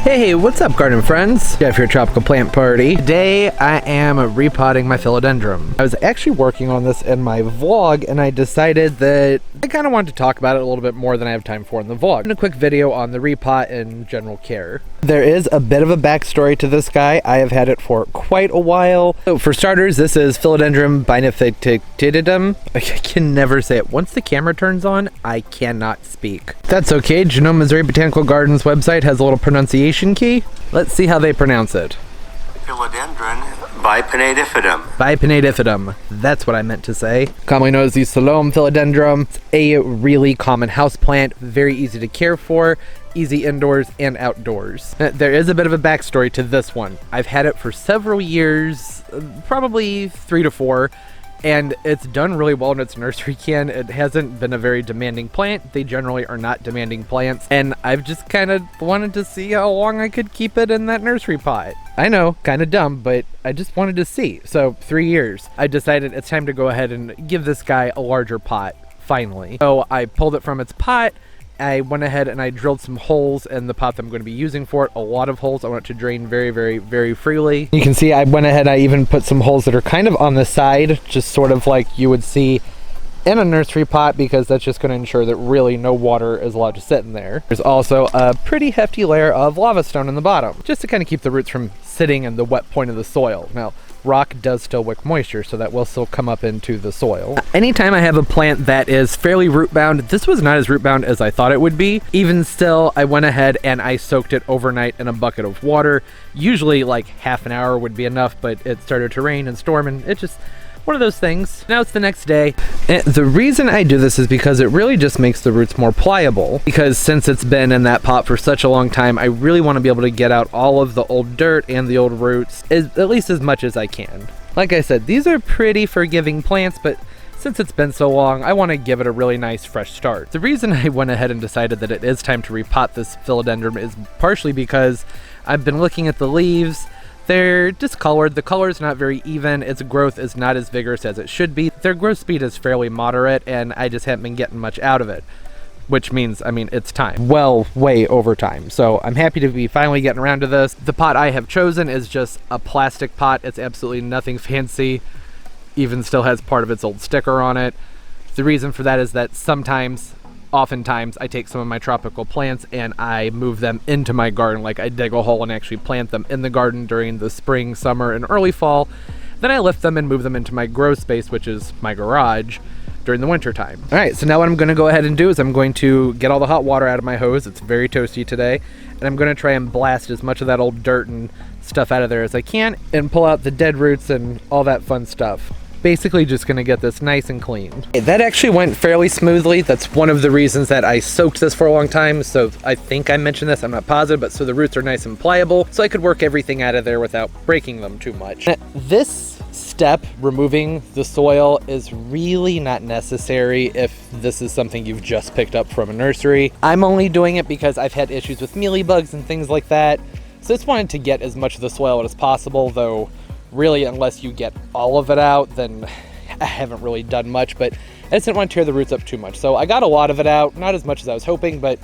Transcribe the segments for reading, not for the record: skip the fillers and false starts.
Hey, what's up, garden friends? Jeff here, Tropical Plant Party. Today, I am repotting my philodendron. I was actually working on this in my vlog, and I decided that I kind of wanted to talk about it a little bit more than I have time for in the vlog. And a quick video on the repot and general care. There is a bit of a backstory to this guy. I have had it for quite a while. So for starters, this is Philodendron Bipinnatifidum. I can never say it. Once the camera turns on, I cannot speak. That's okay. Genome, Missouri Botanical Gardens website has a little pronunciation key. Let's see how they pronounce it. Philodendron Bipinnatifidum. Bipinnatifidum. That's what I meant to say. Commonly known as the Selloum philodendron. It's a really common houseplant, very easy to care for, easy indoors and outdoors. There is a bit of a backstory to this one. I've had it for several years, probably 3 to 4. And it's done really well in its nursery can. It hasn't been a very demanding plant. They generally are not demanding plants. And I've just kind of wanted to see how long I could keep it in that nursery pot. I know, kind of dumb, but I just wanted to see. So 3 years. I decided it's time to go ahead and give this guy a larger pot, finally. So I pulled it from its pot. I went ahead and I drilled some holes in the pot that I'm going to be using for it. A lot of holes. I want it to drain very, very, very freely. You can see I went ahead, I even put some holes that are kind of on the side, just sort of like you would see in a nursery pot, because that's just going to ensure that really no water is allowed to sit in there. There's also a pretty hefty layer of lava stone in the bottom, just to kind of keep the roots from sitting in the wet point of the soil. Now, rock does still wick moisture, so that will still come up into the soil. Anytime I have a plant that is fairly root bound, this was not as root bound as I thought it would be. Even still, I went ahead and I soaked it overnight in a bucket of water. Usually like half an hour would be enough, but it started to rain and storm, and it just one of those things. Now it's the next day. And the reason I do this is because it really just makes the roots more pliable, because since it's been in that pot for such a long time, I really want to be able to get out all of the old dirt and the old roots, at least as much as I can. Like I said, these are pretty forgiving plants, but since it's been so long, I want to give it a really nice fresh start. The reason I went ahead and decided that it is time to repot this philodendron is partially because I've been looking at the leaves. They're discolored, the color is not very even, its growth is not as vigorous as it should be. Their growth speed is fairly moderate, and I just haven't been getting much out of it. Which means, I mean, it's time. Well, way over time. So I'm happy to be finally getting around to this. The pot I have chosen is just a plastic pot. It's absolutely nothing fancy. Even still has part of its old sticker on it. The reason for that is that oftentimes I take some of my tropical plants and I move them into my garden. Like I dig a hole and actually plant them in the garden during the spring, summer, and early fall. Then I lift them and move them into my grow space, which is my garage, during the winter time. All right, so now what I'm gonna go ahead and do is I'm going to get all the hot water out of my hose. It's very toasty today. And I'm gonna try and blast as much of that old dirt and stuff out of there as I can and pull out the dead roots and all that fun stuff. Basically just gonna get this nice and clean. That actually went fairly smoothly. That's one of the reasons that I soaked this for a long time. So I think I mentioned this, I'm not positive, but so the roots are nice and pliable, so I could work everything out of there without breaking them too much. This step, removing the soil, is really not necessary if this is something you've just picked up from a nursery. I'm only doing it because I've had issues with mealybugs and things like that. So I just wanted to get as much of the soil out as possible, though really, unless you get all of it out, then I haven't really done much, but I just didn't want to tear the roots up too much. So I got a lot of it out, not as much as I was hoping, but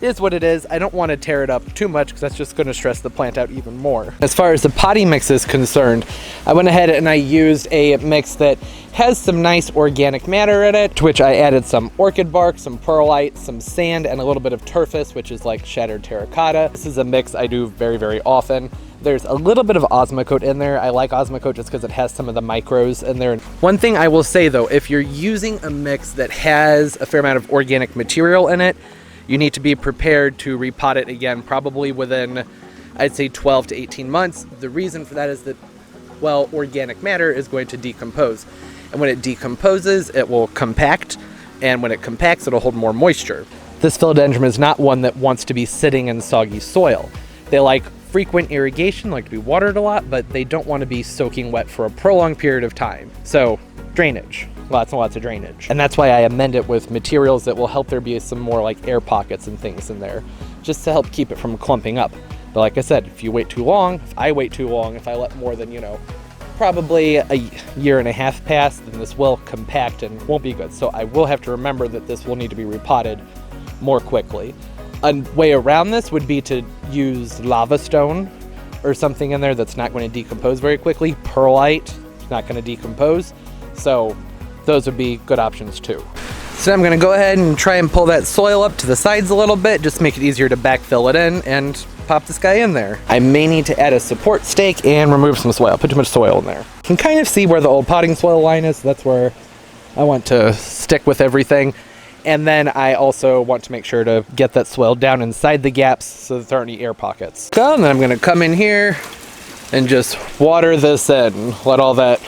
it is what it is. I don't want to tear it up too much because that's just going to stress the plant out even more. As far as the potting mix is concerned, I went ahead and I used a mix that has some nice organic matter in it, to which I added some orchid bark, some perlite, some sand, and a little bit of turfus, which is like shattered terracotta. This is a mix I do very, very often. There's a little bit of Osmocote in there. I like Osmocote just because it has some of the micros in there. One thing I will say though, if you're using a mix that has a fair amount of organic material in it, you need to be prepared to repot it again, probably within, I'd say 12 to 18 months. The reason for that is that, well, organic matter is going to decompose. And when it decomposes, it will compact. And when it compacts, it'll hold more moisture. This philodendron is not one that wants to be sitting in soggy soil. They like frequent irrigation, like to be watered a lot, but they don't want to be soaking wet for a prolonged period of time. So drainage, lots and lots of drainage. And that's why I amend it with materials that will help there be some more like air pockets and things in there, just to help keep it from clumping up. But like I said, if you wait too long, if I wait too long, if I let more than, probably a year and a half pass, then this will compact and won't be good. So I will have to remember that this will need to be repotted more quickly. A way around this would be to use lava stone or something in there that's not going to decompose very quickly. Perlite, not going to decompose. So those would be good options too. So I'm going to go ahead and try and pull that soil up to the sides a little bit, just to make it easier to backfill it in and pop this guy in there. I may need to add a support stake and remove some soil. Put too much soil in there. You can kind of see where the old potting soil line is. So that's where I want to stick with everything. And then I also want to make sure to get that soil down inside the gaps so that there aren't any air pockets. So then I'm going to come in here and just water this in. Let all that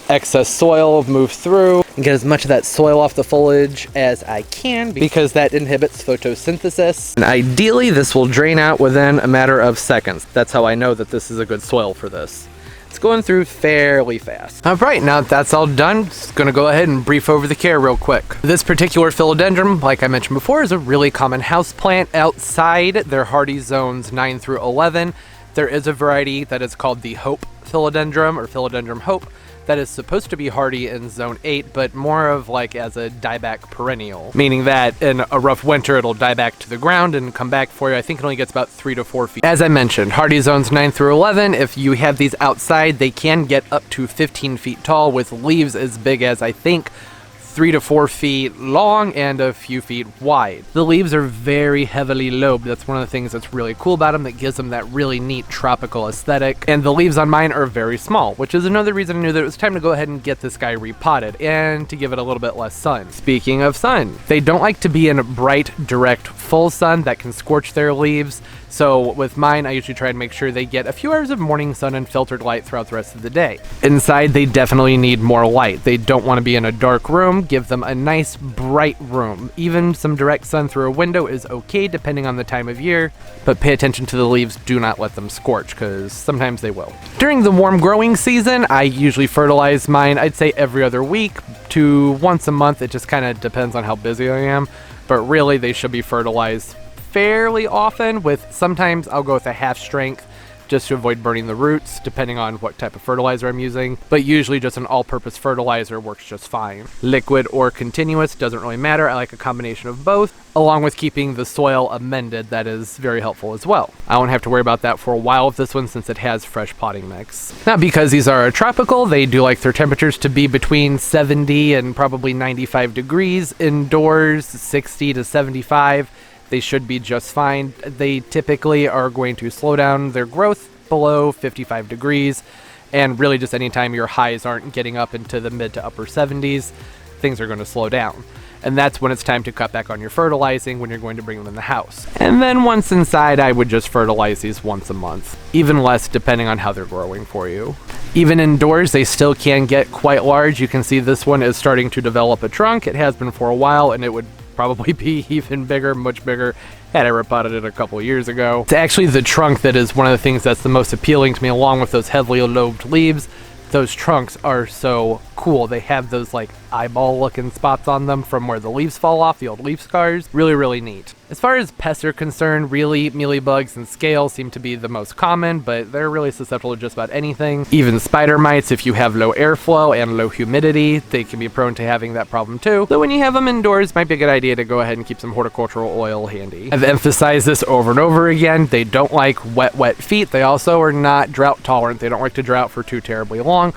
excess soil move through and get as much of that soil off the foliage as I can, because that inhibits photosynthesis. And ideally this will drain out within a matter of seconds. That's how I know that this is a good soil for this. It's going through fairly fast. All right, now that that's all done, just gonna go ahead and brief over the care real quick. This particular philodendron, like I mentioned before, is a really common house plant outside. They're hardy zones 9 through 11. There is a variety that is called the Hope philodendron, or Philodendron Hope, that is supposed to be hardy in zone 8, but more of like as a dieback perennial, meaning that in a rough winter it'll die back to the ground and come back for you. I think it only gets about 3 to 4 feet. As I mentioned, hardy zones 9 through 11, if you have these outside, they can get up to 15 feet tall with leaves as big as, I think, 3 to 4 feet long and a few feet wide. The leaves are very heavily lobed. That's one of the things that's really cool about them, that gives them that really neat tropical aesthetic. And the leaves on mine are very small, which is another reason I knew that it was time to go ahead and get this guy repotted and to give it a little bit less sun. Speaking of sun, they don't like to be in bright, direct, full sun that can scorch their leaves. So with mine, I usually try and make sure they get a few hours of morning sun and filtered light throughout the rest of the day. Inside, they definitely need more light. They don't want to be in a dark room. Give them a nice bright room. Even some direct sun through a window is okay depending on the time of year, but pay attention to the leaves. Do not let them scorch, because sometimes they will. During the warm growing season, I usually fertilize mine, I'd say every other week to once a month. It just kind of depends on how busy I am, but really they should be fertilized fairly often. With sometimes I'll go with a half strength just to avoid burning the roots, depending on what type of fertilizer I'm using, but usually just an all-purpose fertilizer works just fine. Liquid or continuous, doesn't really matter. I like a combination of both, along with keeping the soil amended. That is very helpful as well. I won't have to worry about that for a while with this one, since it has fresh potting mix. Now, because these are tropical, they do like their temperatures to be between 70 and probably 95 degrees. Indoors, 60 to 75. They should be just fine. They typically are going to slow down their growth below 55 degrees, and really just anytime your highs aren't getting up into the mid to upper 70s, things are going to slow down. And that's when it's time to cut back on your fertilizing, when you're going to bring them in the house. And then once inside, I would just fertilize these once a month, even less depending on how they're growing for you. Even indoors, they still can get quite large. You can see this one is starting to develop a trunk. It has been for a while, and it would probably be even bigger, much bigger, had I repotted it a couple years ago. It's actually the trunk that is one of the things that's the most appealing to me, along with those heavily lobed leaves. Those trunks are so cool. They have those like eyeball looking spots on them from where the leaves fall off, the old leaf scars. Really, really neat. As far as pests are concerned, really mealybugs and scales seem to be the most common, but they're really susceptible to just about anything. Even spider mites, if you have low airflow and low humidity, they can be prone to having that problem too. So when you have them indoors, it might be a good idea to go ahead and keep some horticultural oil handy. I've emphasized this over and over again. They don't like wet feet. They also are not drought tolerant. They don't like to drought for too terribly long,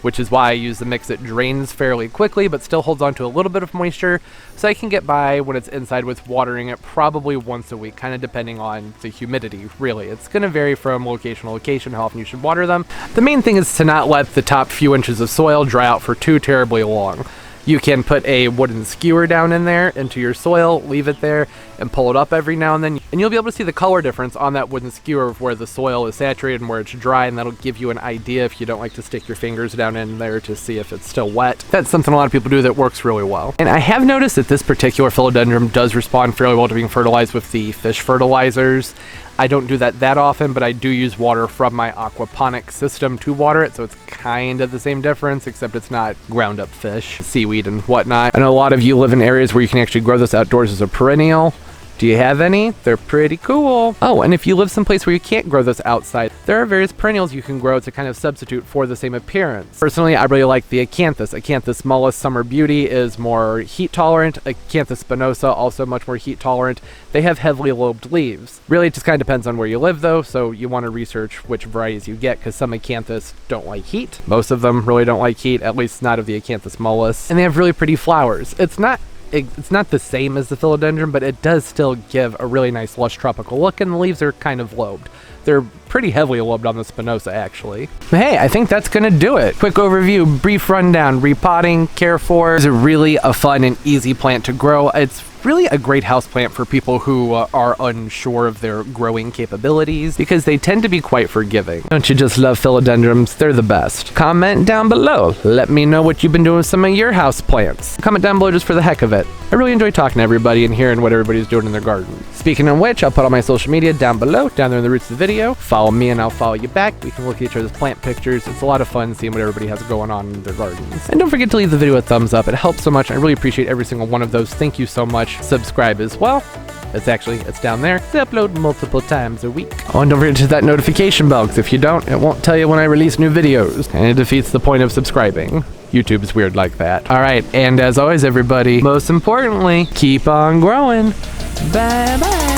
which is why I use the mix that drains fairly quickly but still holds on to a little bit of moisture, so I can get by when it's inside with watering it probably once a week, kind of depending on the humidity, really. It's going to vary from location to location how often you should water them. The main thing is to not let the top few inches of soil dry out for too terribly long. You can put a wooden skewer down in there into your soil, leave it there, and pull it up every now and then. And you'll be able to see the color difference on that wooden skewer of where the soil is saturated and where it's dry, and that'll give you an idea if you don't like to stick your fingers down in there to see if it's still wet. That's something a lot of people do that works really well. And I have noticed that this particular philodendron does respond fairly well to being fertilized with the fish fertilizers. I don't do that often, but I do use water from my aquaponic system to water it, so it's kind of the same difference, except it's not ground up fish, seaweed and whatnot. I know a lot of you live in areas where you can actually grow this outdoors as a perennial. Do you have any? They're pretty cool. Oh, and if you live someplace where you can't grow this outside, there are various perennials you can grow to kind of substitute for the same appearance. Personally, I really like the acanthus. Acanthus mollis summer beauty is more heat tolerant. Acanthus spinosa also much more heat tolerant. They have heavily lobed leaves. Really, it just kind of depends on where you live though, so you want to research which varieties you get because some acanthus don't like heat. Most of them really don't like heat, at least not of the acanthus mollis. And they have really pretty flowers. It's not the same as the philodendron, but it does still give a really nice lush tropical look, and the leaves are kind of lobed. They're pretty heavily lobed on the spinosa, actually. But hey, I think that's gonna do it. Quick overview, brief rundown, repotting, care for. It's really a fun and easy plant to grow. It's really a great houseplant for people who are unsure of their growing capabilities because they tend to be quite forgiving. Don't you just love philodendrons? They're the best. Comment down below. Let me know what you've been doing with some of your houseplants. Comment down below just for the heck of it. I really enjoy talking to everybody and hearing what everybody's doing in their garden. Speaking of which, I'll put all my social media down below, down there in the roots of the video. Follow me and I'll follow you back. We can look at each other's plant pictures. It's a lot of fun seeing what everybody has going on in their gardens. And don't forget to leave the video a thumbs up. It helps so much. I really appreciate every single one of those. Thank you so much. Subscribe as well. It's down there. They upload multiple times a week. Oh, and don't forget to hit that notification bell, because if you don't, it won't tell you when I release new videos. And it defeats the point of subscribing. YouTube's weird like that. Alright, and as always everybody, most importantly, keep on growing. Bye bye.